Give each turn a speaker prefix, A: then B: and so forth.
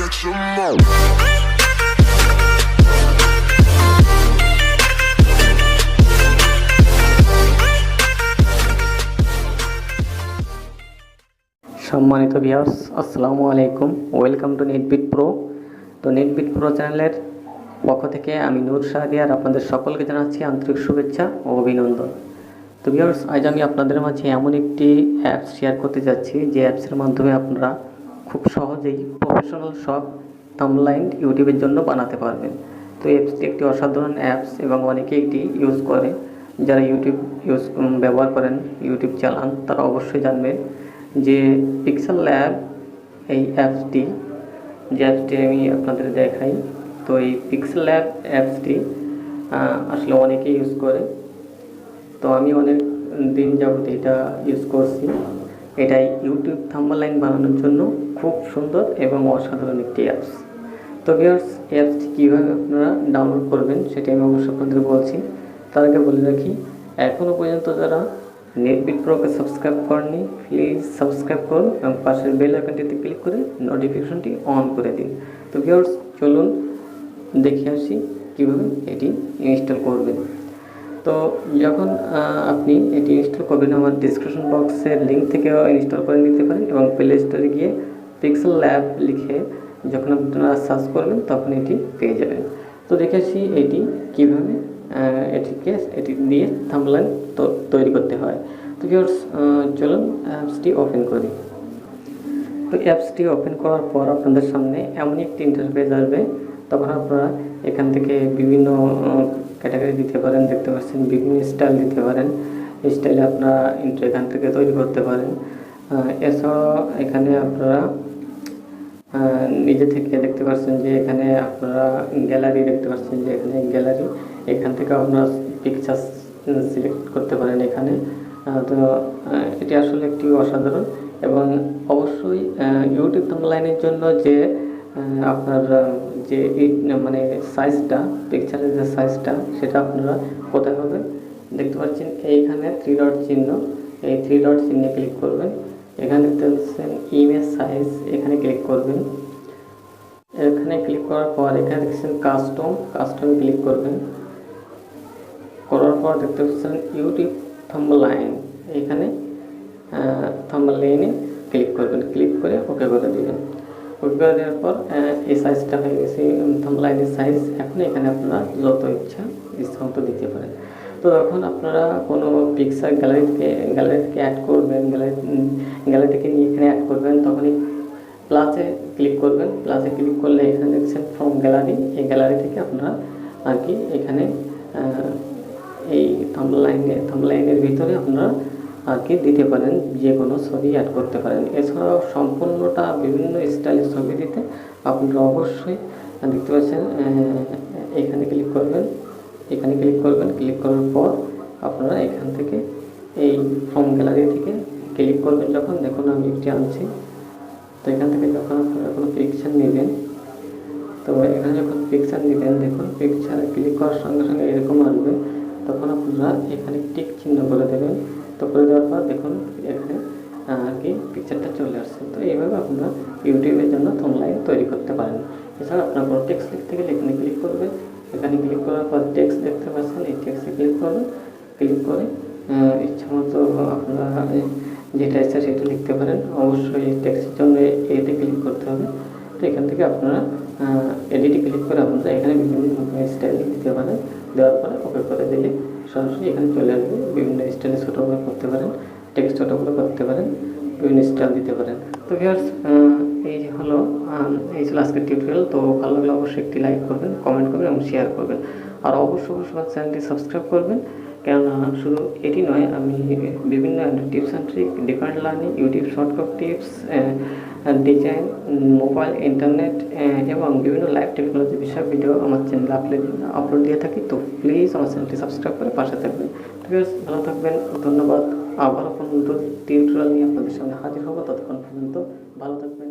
A: সম্মানিত ভিউয়ার্স, আসসালামু আলাইকুম। Welcome to Netbid Pro. তো নেটবিড প্রো চ্যানেলের পক্ষ থেকে আমি নূর শাহরিয়ার আপনাদের সকলকে জানাচ্ছি আন্তরিক শুভেচ্ছা ও অভিনন্দন। তো ভিউয়ার্স, আজ আমি আপনাদের মাঝে এমন একটি অ্যাপস শেয়ার করতে যাচ্ছি যে অ্যাপসের মাধ্যমে আপনারা খুব সহজেই প্রফেশনাল সব থাম্বনেইল ইউটিউবের জন্য বানাতে পারবেন। তো অ্যাপসটি একটি অসাধারণ অ্যাপস এবং অনেকেই এটি ইউজ করে। যারা ইউটিউব ব্যবহার করেন, ইউটিউব চালান, তারা অবশ্যই জানবেন যে পিক্সেল ল্যাব এই অ্যাপসটি, যে অ্যাপসটি আমি আপনাদের দেখাই। তো এই পিক্সেল ল্যাব অ্যাপসটি আসলে অনেকেই ইউজ করে। তো আমি অনেক দিন যাবত এটা ইউজ করছি। এটা ইউটিউব থাম্বনেইল বানানোর জন্য খুব সুন্দর এবং অসাধারণ একটি অ্যাপস। তো ভিউয়ার্স, এই অ্যাপসটি কীভাবে আপনারা ডাউনলোড করবেন সেটা আমি অবশ্যই আপনাদের বলছি। তার আগে বলে রাখি, এখনও পর্যন্ত যারা নেটবিড প্রোকে সাবস্ক্রাইব করেননি, প্লিজ সাবস্ক্রাইব করুন এবং পাশের বেল আইকনটিতে ক্লিক করে নোটিফিকেশনটি অন করে দিন। তো ভিউয়ার্স, চলুন দেখে আসি কীভাবে এটি ইনস্টল করবেন। তো যখন আপনি এটি ইনস্টল করবেন, আমার ডিসক্রিপশন বক্সের লিঙ্ক থেকেও ইনস্টল করে নিতে পারেন এবং প্লে স্টোরে গিয়ে পিক্সেল ল্যাব লিখে যখন আপনারা সার্চ করবেন তখন এটি পেয়ে যাবেন। তো দেখে আসি এটি কীভাবে এটি দিয়ে থাম্বনেইল তৈরি করতে হয়। তো ভিউয়ার্স, চলুন অ্যাপসটি ওপেন করি। তো অ্যাপসটি ওপেন করার পর আপনাদের সামনে এমন একটি ইন্টারফেস আসবে। তখন আপনারা এখান থেকে বিভিন্ন ক্যাটাগরি দিতে পারেন, দেখতে পাচ্ছেন বিভিন্ন স্টাইল দিতে পারেন। স্টাইলে আপনারা এখান থেকে তৈরি করতে পারেন। এছাড়াও এখানে আপনারা নিজে থেকে দেখতে পাচ্ছেন যে এখানে আপনারা গ্যালারি দেখতে পাচ্ছেন যে এখানে গ্যালারি, এখান থেকে আপনারা পিকচার সিলেক্ট করতে পারেন এখানে। তো এটি আসলে একটি অসাধারণ এবং অবশ্যই ইউটিউব থাম্বনেইলের জন্য যে আপনার যে মানে সাইজটা, পিকচারের যে সাইজটা, সেটা আপনারা কোথায় হবে দেখতে পাচ্ছেন। এইখানে 3 ডট চিহ্ন, এই 3 ডট চিহ্নে ক্লিক করবেন। এখানে দেখতে পাচ্ছেন ইমেজ সাইজ, এখানে ক্লিক করবেন। এখানে ক্লিক করার পর এখানে দেখছেন কাস্টমে ক্লিক করবেন। করার পর দেখতে পাচ্ছেন ইউটিউব থাম্বনেইল, এখানে থাম্বনেইলে ক্লিক করবেন। ক্লিক করে ওকে করে দেবেন। ওকে করে দেওয়ার পর এই সাইজটা হয়ে গেছে থাম্বনেইলের সাইজ। এখন এখানে আপনারা যত ইচ্ছা মতো দিতে পারেন। তো এখন আপনারা কোনো পিকচার গ্যালারি থেকে অ্যাড করবেন, গ্যালারি থেকে নিয়ে এখানে অ্যাড করবেন, তখনই প্লাসে ক্লিক করবেন। প্লাসে ক্লিক করলে এখানে দেখছেন ফ্রম গ্যালারি, এই গ্যালারি থেকে আপনারা আর কি এখানে এই থাম্বনেইলের ভিতরে আপনারা আর কি দিতে পারেন, যে কোনো ছবি অ্যাড করতে পারেন। এছাড়াও সম্পূর্ণটা বিভিন্ন স্টাইলের ছবি দিতে আপনারা অবশ্যই দেখতে পাচ্ছেন এখানে ক্লিক করবেন। ক্লিক করার পর আপনারা এখান থেকে এই ফ্রম গ্যালারি থেকে ক্লিক করবেন। যখন দেখুন আমি একটি আনছি, তো এখান থেকে যখন আপনারা কোনো পিকচার নেবেন, তো এখানে যখন পিকচার নেবেন, দেখুন পিকচারে ক্লিক করার সঙ্গে সঙ্গে এরকম আসবে। তখন আপনারা এখানে টিক চিহ্ন করে দেবেন। তো করে দেওয়ার পর দেখুন এখানে আর কি পিকচারটা চলে আসছে। তো এইভাবে আপনারা ইউটিউবের জন্য থাম্বনেইল তৈরি করতে পারেন। এছাড়া আপনারা কোনো টেক্সট লিখতে গেলে এখানে ক্লিক করবেন। এখানে ক্লিক করার পর টেক্সট দেখতে পাচ্ছেন, এই টেক্সটে ক্লিক করবেন। ক্লিক করে ইচ্ছা মতো আপনারা যেটা ইচ্ছা সেটা লিখতে পারেন। অবশ্যই টেক্সটের জন্য এতে ক্লিক করতে হবে। তো এখান থেকে আপনারা এডিটে ক্লিক করে আপনারা এখানে বিভিন্ন স্টাইল দিতে পারেন। দেওয়ার পরে ওকে করে দিলে সরাসরি এখানে চলে আসবে। বিভিন্ন স্টাইলে ছোটো করে করতে পারেন, টেক্সট ছোটো করে করতে পারেন, বিভিন্ন স্টাইল দিতে পারেন। তো ভিউয়ার্স, এই হলো আজকের টিউটোরিয়াল। তো ভালো লাগলে অবশ্যই একটি লাইক করবেন, কমেন্ট করবেন এবং শেয়ার করবেন। আর অবশ্যই আমার চ্যানেলটি সাবস্ক্রাইব করবেন, কেননা শুধু এটি নয়, আমি বিভিন্ন tips and trick, different learning, YouTube shortcut tips, design, mobile, internet এবং বিভিন্ন লাইভ টেকনোলজি বিষয়ক ভিডিও আমার চ্যানেলে আপলোড দিয়ে থাকি। তো প্লিজ আমার চ্যানেলটি সাবস্ক্রাইব করে পাশে থাকবেন। ঠিক আছে, ভালো থাকবেন, ধন্যবাদ। আবারও কোনো নতুন টিউটোরিয়াল নিয়ে আপনাদের সামনে হাজির হবো। ততক্ষণ পর্যন্ত ভালো থাকবেন।